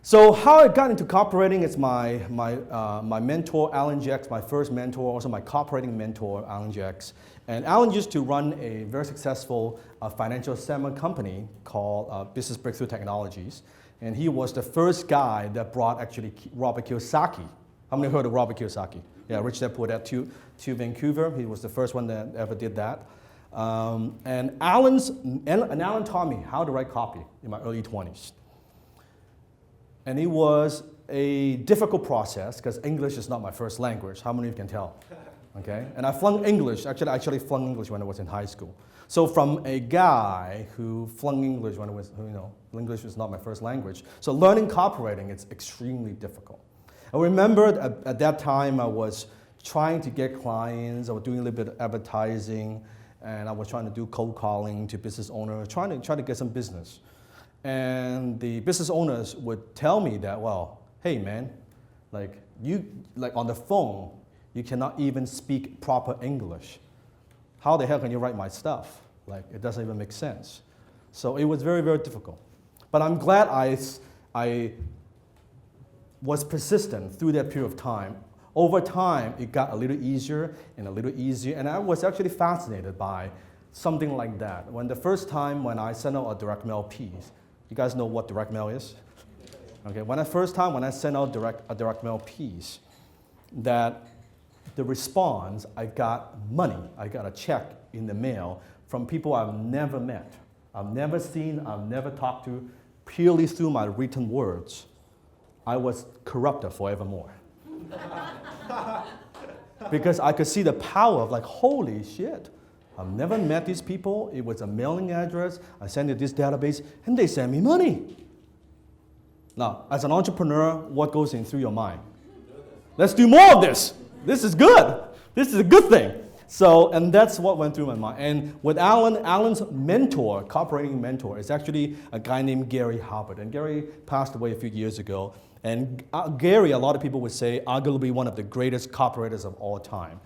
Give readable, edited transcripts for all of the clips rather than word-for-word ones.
So how I got into copywriting is my mentor, Alan Jacks, my first mentor, also my copywriting mentor, Alan Jacks. And Alan used to run a very successful financial seminar company called Business Breakthrough Technologies. And he was the first guy that brought actually Robert Kiyosaki. How many heard of Robert Kiyosaki? Yeah, Rich Dad Poor Dad to Vancouver. He was the first one that ever did that. And Alan taught me how to write copy in my early 20s. And it was a difficult process because English is not my first language. How many of you can tell? Okay, and I flung English. Actually, I flung English when I was in high school. So from a guy who flung English when I was, English was not my first language. So learning copywriting, it's extremely difficult. I remember at that time I was trying to get clients. I was doing a little bit of advertising, and I was trying to do cold calling to business owners, trying to get some business. And the business owners would tell me that, well, hey man, like on the phone, you cannot even speak proper English. How the hell can you write my stuff? Like, it doesn't even make sense. So it was very, very difficult. But I'm glad I was persistent through that period of time. Over time, it got a little easier and a little easier, and I was actually fascinated by something like that. When the first time when I sent out a direct mail piece, you guys know what direct mail is? Okay, when I sent out a direct mail piece, that the response, I got money, I got a check in the mail from people I've never met, I've never seen, I've never talked to, purely through my written words. I was corrupted forevermore. Because I could see the power of like, holy shit, I've never met these people. It was a mailing address. I sent it to this database, and they sent me money. Now, as an entrepreneur, what goes in through your mind? Let's do more of this. This is good. This is a good thing. So, and that's what went through my mind. And with Alan's mentor, copywriting mentor, is actually a guy named Gary Halbert. And Gary passed away a few years ago. And Gary, a lot of people would say, arguably one of the greatest copywriters of all time.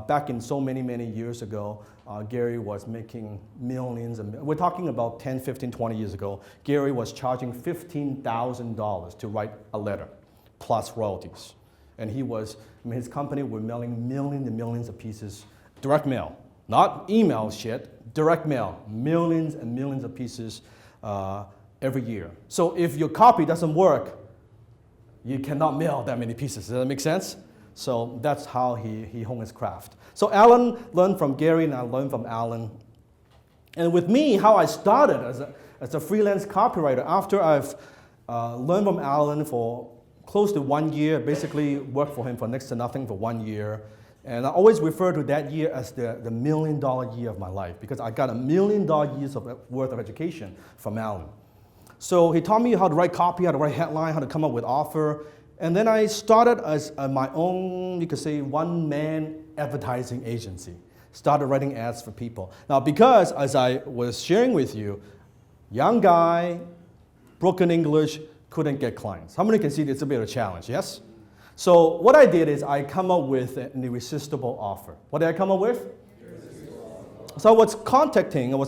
Back in so many, many years ago, Gary was making millions. We're talking about 10, 15, 20 years ago. Gary was charging $15,000 to write a letter, plus royalties. And his company were mailing millions and millions of pieces, direct mail, not email shit, direct mail, millions and millions of pieces every year. So if your copy doesn't work, you cannot mail that many pieces. Does that make sense? So that's how he honed his craft. So Alan learned from Gary, and I learned from Alan. And with me, how I started as a freelance copywriter, after I've learned from Alan for close to 1 year, basically worked for him for next to nothing for 1 year. And I always refer to that year as the $1 million year of my life, because I got $1 million years worth of education from Alan. So he taught me how to write copy, how to write headline, how to come up with offer. And then I started as my own, you could say, one-man advertising agency. Started writing ads for people. Now, because as I was sharing with you, young guy, broken English, couldn't get clients. How many can see it's a bit of a challenge, yes? So what I did is I come up with an irresistible offer. What did I come up with? So I was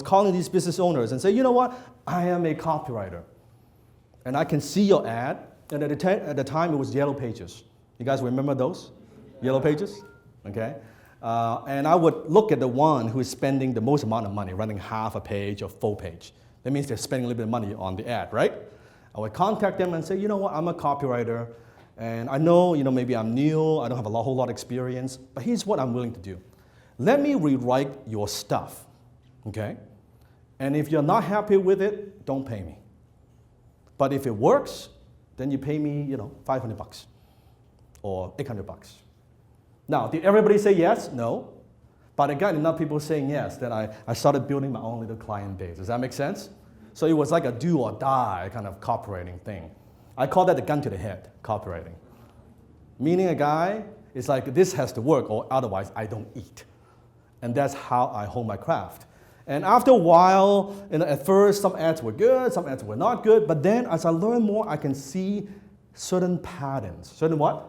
calling these business owners and say, you know what? I am a copywriter. And I can see your ad. And at the time, it was Yellow Pages. You guys remember those? Yellow Pages? Okay. And I would look at the one who is spending the most amount of money, running half a page or full page. That means they're spending a little bit of money on the ad, right? I would contact them and say, you know what, I'm a copywriter, and I know, maybe I'm new, I don't have a whole lot of experience, but here's what I'm willing to do. Let me rewrite your stuff, okay? And if you're not happy with it, don't pay me. But if it works, then you pay me, $500 or $800. Now, did everybody say yes? No. But I got enough people saying yes that I started building my own little client base. Does that make sense? So it was like a do or die kind of copywriting thing. I call that the gun to the head copywriting. Meaning a guy is like, this has to work or otherwise I don't eat. And that's how I hone my craft. And after a while, at first some ads were good, some ads were not good, but then as I learn more, I can see certain patterns. Certain what?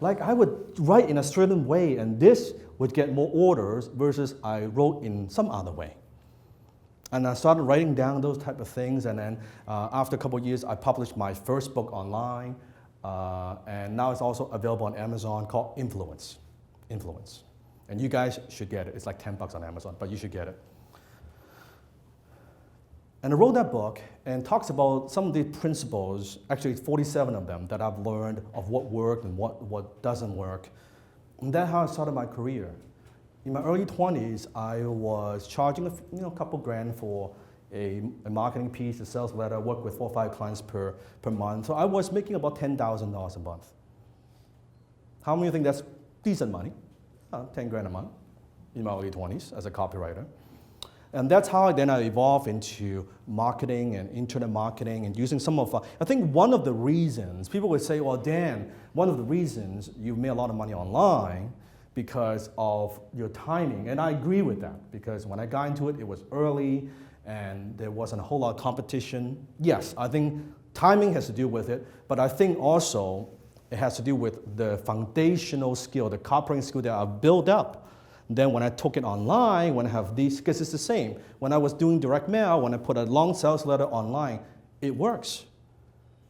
Like I would write in a certain way and this would get more orders versus I wrote in some other way. And I started writing down those type of things, and then after a couple of years, I published my first book online, and now it's also available on Amazon called Influence. Influence. And you guys should get it. It's like $10 on Amazon, but you should get it. And I wrote that book and talks about some of the principles, actually 47 of them, that I've learned of what worked and what doesn't work. And that's how I started my career. In my early 20s, I was charging a couple grand for a marketing piece, a sales letter, work with 4 or 5 clients per month. So I was making about $10,000 a month. How many think that's decent money? 10 grand a month in my early 20s as a copywriter. And that's how then I evolved into marketing and internet marketing and using some of, I think one of the reasons, people would say, well, Dan, one of the reasons you've made a lot of money online because of your timing. And I agree with that, because when I got into it, it was early and there wasn't a whole lot of competition. Yes, I think timing has to do with it, but I think also it has to do with the foundational skill, the copywriting skill that I've built up. Then when I took it online, when I have these, because it's the same. When I was doing direct mail, when I put a long sales letter online, it works.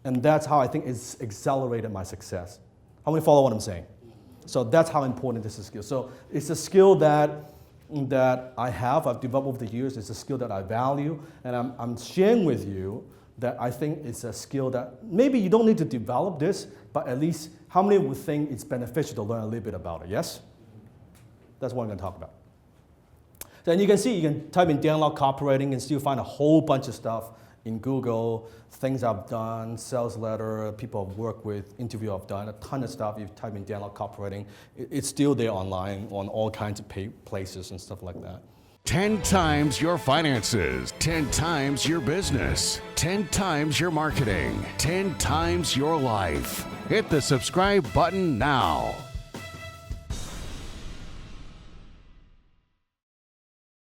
And that's how I think it's accelerated my success. How many follow what I'm saying? So that's how important this is a skill. So it's a skill that I've developed over the years. It's a skill that I value. And I'm sharing with you that I think it's a skill that maybe you don't need to develop this, but at least how many would think it's beneficial to learn a little bit about it, yes? That's what I'm going to talk about. Then you can see, you can type in Dan Lau copywriting and still find a whole bunch of stuff in Google, things I've done, sales letter, people I've worked with, interview I've done, a ton of stuff. You type in Dan Lau copywriting, it's still there online on all kinds of places and stuff like that. 10 times your finances, 10 times your business, 10 times your marketing, 10 times your life. Hit the subscribe button now.